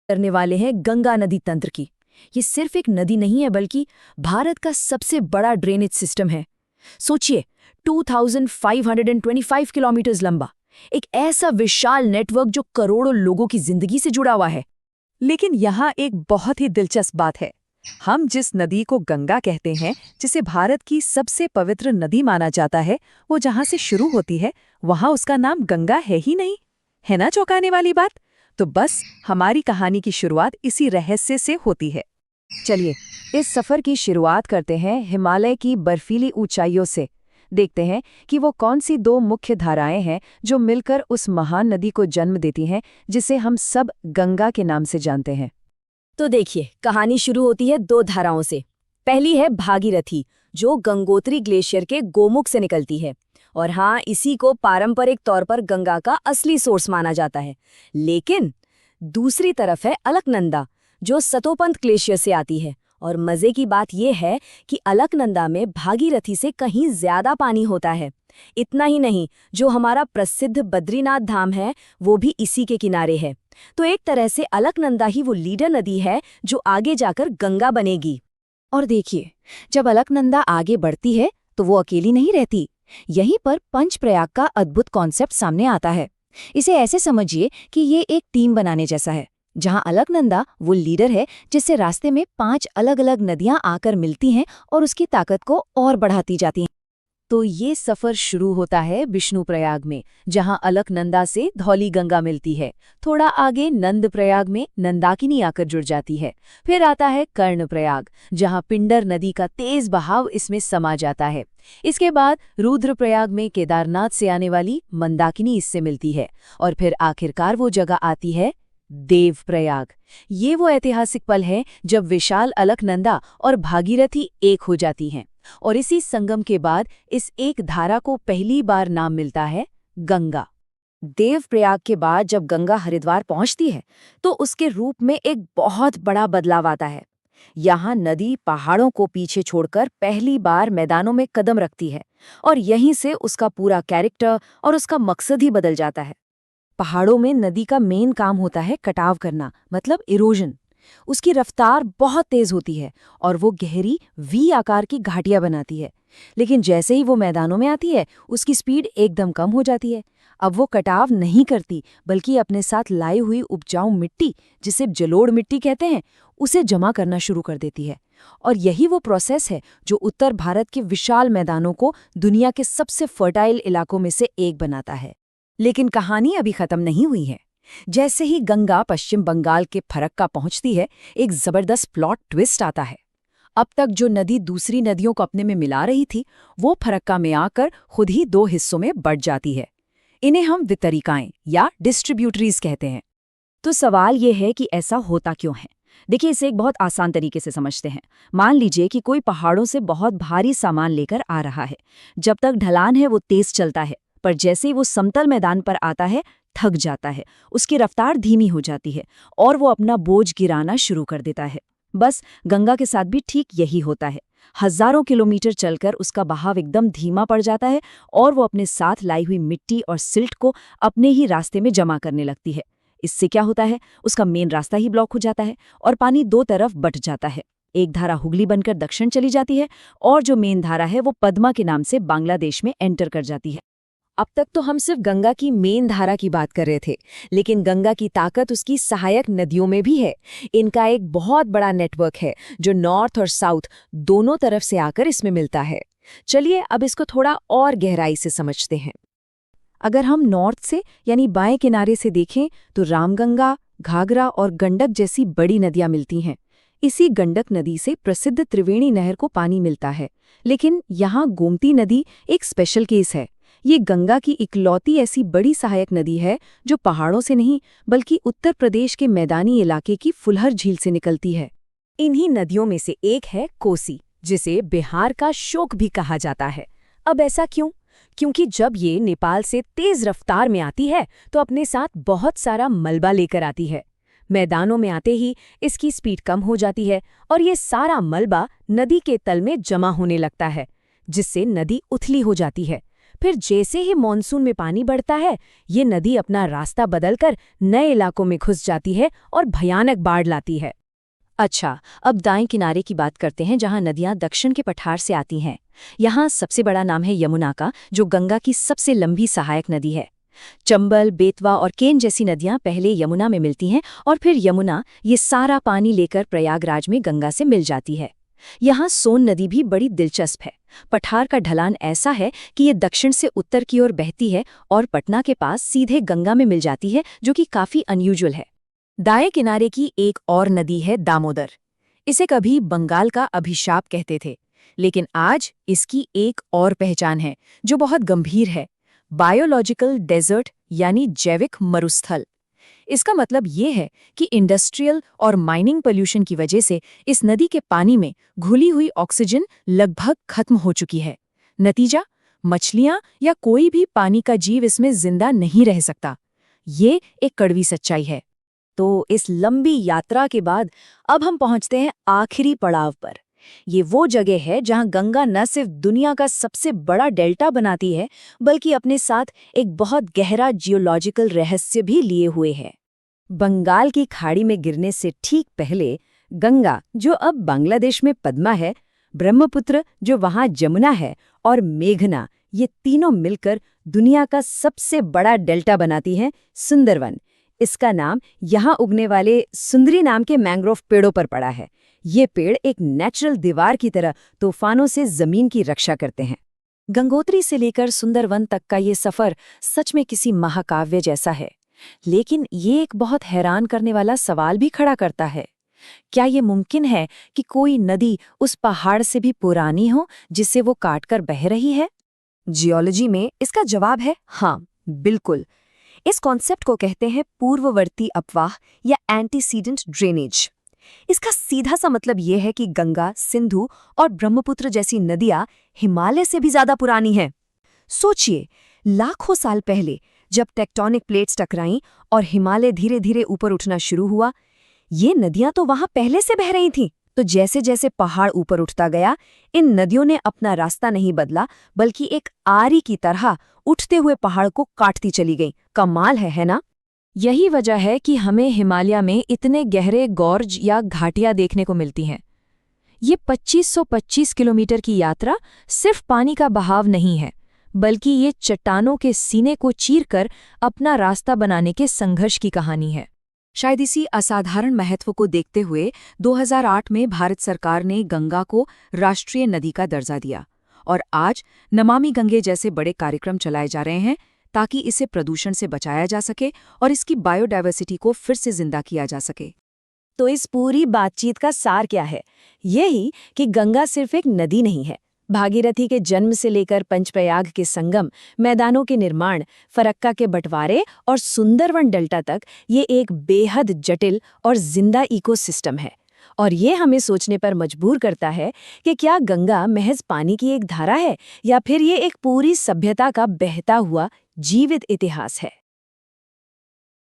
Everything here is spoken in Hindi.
करने वाले हैं गंगा नदी तंत्र की। ये सिर्फ एक नदी नहीं है बल्कि भारत का सबसे बड़ा ड्रेनेज सिस्टम है। सोचिए, 2525 किलोमीटर लंबा एक ऐसा विशाल नेटवर्क जो करोड़ों लोगों की जिंदगी से जुड़ा हुआ है। लेकिन यहाँ एक बहुत ही दिलचस्प बात है। हम जिस नदी को गंगा कहते हैं, जिसे भारत की सबसे पवित्र नदी माना जाता है, वो जहाँ से शुरू होती है वहाँ उसका नाम गंगा है ही नहीं। है ना चौंकाने वाली बात? तो बस हमारी कहानी की शुरुआत इसी रहस्य से होती है। चलिए इस सफर की शुरुआत करते हैं हिमालय की बर्फीली ऊंचाइयों से। देखते हैं कि वो कौन सी दो मुख्य धाराएं हैं जो मिलकर उस महान नदी को जन्म देती हैं जिसे हम सब गंगा के नाम से जानते हैं। तो देखिए, कहानी शुरू होती है दो धाराओं से। पहली है भागीरथी, जो गंगोत्री ग्लेशियर के गोमुख से निकलती है, और हाँ, इसी को पारंपरिक तौर पर गंगा का असली सोर्स माना जाता है। लेकिन दूसरी तरफ है अलकनंदा, जो सतोपंथ ग्लेशियर से आती है। और मजे की बात यह है कि अलकनंदा में भागीरथी से कहीं ज्यादा पानी होता है। इतना ही नहीं, जो हमारा प्रसिद्ध बद्रीनाथ धाम है वो भी इसी के किनारे है। तो एक तरह से अलकनंदा ही वो लीडर नदी है जो आगे जाकर गंगा बनेगी। और देखिए, जब अलकनंदा आगे बढ़ती है तो वो अकेली नहीं रहती। यहीं पर पंचप्रयाग का अद्भुत कॉन्सेप्ट सामने आता है। इसे ऐसे समझिए कि ये एक टीम बनाने जैसा है, जहां अलकनंदा वो लीडर है जिससे रास्ते में 5 अलग-अलग नदियां आकर मिलती हैं और उसकी ताकत को और बढ़ाती जाती हैं। तो ये सफर शुरू होता है विष्णुप्रयाग में, जहां अलकनंदा से धौली गंगा मिलती है। थोड़ा आगे नंदप्रयाग में नंदाकिनी आकर जुड़ जाती है। फिर आता है कर्णप्रयाग, जहां पिंडर नदी का तेज बहाव इसमें समा जाता है। इसके बाद रुद्रप्रयाग में केदारनाथ से आने वाली मंदाकिनी इससे मिलती है। और फिर आखिरकार वो जगह आती है देवप्रयाग। ये वो ऐतिहासिक पल है जब विशाल अलकनंदा और भागीरथी एक हो जाती हैं। और इसी संगम के बाद इस एक धारा को पहली बार नाम मिलता है गंगा। देवप्रयाग के बाद जब गंगा हरिद्वार पहुंचती है तो उसके रूप में एक बहुत बड़ा बदलाव आता है। यहाँ नदी पहाड़ों को पीछे छोड़कर पहली बार मैदानों में कदम रखती है, और यहीं से उसका पूरा कैरेक्टर और उसका मकसद ही बदल जाता है। पहाड़ों में नदी का मेन काम होता है कटाव करना, मतलब इरोजन। उसकी रफ्तार बहुत तेज होती है और वो गहरी वी आकार की घाटियां बनाती है। लेकिन जैसे ही वो मैदानों में आती है, उसकी स्पीड एकदम कम हो जाती है। अब वो कटाव नहीं करती, बल्कि अपने साथ लाई हुई उपजाऊ मिट्टी, जिसे जलोढ़ मिट्टी कहते हैं, उसे जमा करना शुरू कर देती है। और यही वो प्रोसेस है जो उत्तर भारत के विशाल मैदानों को दुनिया के सबसे फर्टाइल इलाकों में से एक बनाता है। लेकिन कहानी अभी खत्म नहीं हुई है। जैसे ही गंगा पश्चिम बंगाल के फरक्का पहुंचती है, एक जबरदस्त प्लॉट ट्विस्ट आता है। अब तक जो नदी दूसरी नदियों को अपने में मिला रही थी, वो फरक्का में आकर खुद ही 2 हिस्सों में बंट जाती है। इन्हें हम वितरिकाएं या डिस्ट्रीब्यूटरीज कहते हैं। तो सवाल ये है कि ऐसा होता क्यों है। देखिए, इसे एक बहुत आसान तरीके से समझते हैं। मान लीजिए कि कोई पहाड़ों से बहुत भारी सामान लेकर आ रहा है। जब तक ढलान है वो तेज चलता है, पर जैसे ही वो समतल मैदान पर आता है थक जाता है। उसकी रफ्तार धीमी हो जाती है और वो अपना बोझ गिराना शुरू कर देता है। बस गंगा के साथ भी ठीक यही होता है। हजारों किलोमीटर चलकर उसका बहाव एकदम धीमा पड़ जाता है और वो अपने साथ लाई हुई मिट्टी और सिल्ट को अपने ही रास्ते में जमा करने लगती है। इससे क्या होता है, उसका मेन रास्ता ही ब्लॉक हो जाता है और पानी 2 तरफ बट जाता है। एक धारा हुगली बनकर दक्षिण चली जाती है और जो मेन धारा है वो पद्मा के नाम से बांग्लादेश में एंटर कर जाती है। अब तक तो हम सिर्फ गंगा की मेन धारा की बात कर रहे थे, लेकिन गंगा की ताकत उसकी सहायक नदियों में भी है। इनका एक बहुत बड़ा नेटवर्क है जो नॉर्थ और साउथ दोनों तरफ से आकर इसमें मिलता है। चलिए अब इसको थोड़ा और गहराई से समझते हैं। अगर हम नॉर्थ से यानी बाएं किनारे से देखें तो रामगंगा, घाघरा और गंडक जैसी बड़ी नदियां मिलती हैं। इसी गंडक नदी से प्रसिद्ध त्रिवेणी नहर को पानी मिलता है। लेकिन यहाँ गोमती नदी एक स्पेशल केस है। ये गंगा की इकलौती ऐसी बड़ी सहायक नदी है जो पहाड़ों से नहीं बल्कि उत्तर प्रदेश के मैदानी इलाके की फुलहर झील से निकलती है। इन्हीं नदियों में से एक है कोसी, जिसे बिहार का शोक भी कहा जाता है। अब ऐसा क्यों? क्योंकि जब ये नेपाल से तेज रफ्तार में आती है तो अपने साथ बहुत सारा मलबा लेकर आती है। मैदानों में आते ही इसकी स्पीड कम हो जाती है और ये सारा मलबा नदी के तल में जमा होने लगता है, जिससे नदी उथली हो जाती है। फिर जैसे ही मॉनसून में पानी बढ़ता है, ये नदी अपना रास्ता बदलकर नए इलाकों में घुस जाती है और भयानक बाढ़ लाती है। अच्छा, अब दाएं किनारे की बात करते हैं जहां नदियां दक्षिण के पठार से आती हैं। यहाँ सबसे बड़ा नाम है यमुना का, जो गंगा की सबसे लंबी सहायक नदी है। चंबल, बेतवा और केन जैसी नदियां पहले यमुना में मिलती हैं और फिर यमुना ये सारा पानी लेकर प्रयागराज में गंगा से मिल जाती है। यहाँ सोन नदी भी बड़ी दिलचस्प है। पठार का ढलान ऐसा है कि ये दक्षिण से उत्तर की ओर बहती है और पटना के पास सीधे गंगा में मिल जाती है, जो कि काफी अनयूजुअल है। दाएं किनारे की एक और नदी है दामोदर। इसे कभी बंगाल का अभिशाप कहते थे, लेकिन आज इसकी एक और पहचान है जो बहुत गंभीर है, बायोलॉजिकल डेजर्ट यानी जैविक मरुस्थल। इसका मतलब ये है कि इंडस्ट्रियल और माइनिंग पोल्यूशन की वजह से इस नदी के पानी में घुली हुई ऑक्सीजन लगभग खत्म हो चुकी है। नतीजा, मछलियां या कोई भी पानी का जीव इसमें जिंदा नहीं रह सकता। ये एक कड़वी सच्चाई है। तो इस लंबी यात्रा के बाद अब हम पहुंचते हैं आखिरी पड़ाव पर। ये वो जगह है जहां गंगा न सिर्फ दुनिया का सबसे बड़ा डेल्टा बनाती है, बल्कि अपने साथ एक बहुत गहरा जियोलॉजिकल रहस्य भी लिए हुए है। बंगाल की खाड़ी में गिरने से ठीक पहले गंगा, जो अब बांग्लादेश में पद्मा है, ब्रह्मपुत्र जो वहां जमुना है, और मेघना, ये तीनों मिलकर दुनिया का सबसे बड़ा डेल्टा बनाती हैं, सुंदरवन। इसका नाम यहाँ उगने वाले सुंदरी नाम के मैंग्रोव पेड़ों पर पड़ा है। ये पेड़ एक नेचुरल दीवार की तरह तूफानों से जमीन की रक्षा करते हैं। गंगोत्री से लेकर सुंदरवन तक का ये सफर सच में किसी महाकाव्य जैसा है। लेकिन ये एक बहुत हैरान करने वाला सवाल भी खड़ा करता है। क्या ये मुमकिन है कि कोई नदी उस पहाड़ से भी पुरानी हो जिसे वो काटकर बह रही है? जियोलॉजी में इसका जवाब है हाँ, बिल्कुल। इस कॉन्सेप्ट को कहते हैं पूर्ववर्ती अपवाह या एंटीसीडेंट ड्रेनेज। इसका सीधा सा मतलब ये है कि गंगा, सिंधु और ब्रह्मपुत्र जैसी नदियां हिमालय से भी ज्यादा पुरानी हैं। सोचिए, लाखों साल पहले जब टेक्टोनिक प्लेट्स टकराईं और हिमालय धीरे धीरे ऊपर उठना शुरू हुआ, ये नदियां तो वहां पहले से बह रही थीं। तो जैसे जैसे पहाड़ ऊपर उठता गया, इन नदियों ने अपना रास्ता नहीं बदला, बल्कि एक आरी की तरह उठते हुए पहाड़ को काटती चली गई। कमाल है ना? यही वजह है कि हमें हिमालय में इतने गहरे गॉर्ज या घाटियां देखने को मिलती हैं। ये 2525 किलोमीटर की यात्रा सिर्फ पानी का बहाव नहीं है, बल्कि ये चट्टानों के सीने को चीरकर अपना रास्ता बनाने के संघर्ष की कहानी है। शायद इसी असाधारण महत्व को देखते हुए 2008 में भारत सरकार ने गंगा को राष्ट्रीय नदी का दर्जा दिया और आज नमामि गंगे जैसे बड़े कार्यक्रम चलाए जा रहे हैं ताकि इसे प्रदूषण से बचाया जा सके और इसकी बायोडायवर्सिटी को फिर से जिंदा किया जा सके। तो इस पूरी बातचीत का सार क्या है? यही कि गंगा सिर्फ एक नदी नहीं है। भागीरथी के जन्म से लेकर पंचप्रयाग के संगम, मैदानों के निर्माण, फरक्का के बंटवारे और सुंदरवन डेल्टा तक ये एक बेहद जटिल और जिंदा इकोसिस्टम है। और ये हमें सोचने पर मजबूर करता है कि क्या गंगा महज पानी की एक धारा है या फिर ये एक पूरी सभ्यता का बहता हुआ जीवित इतिहास है।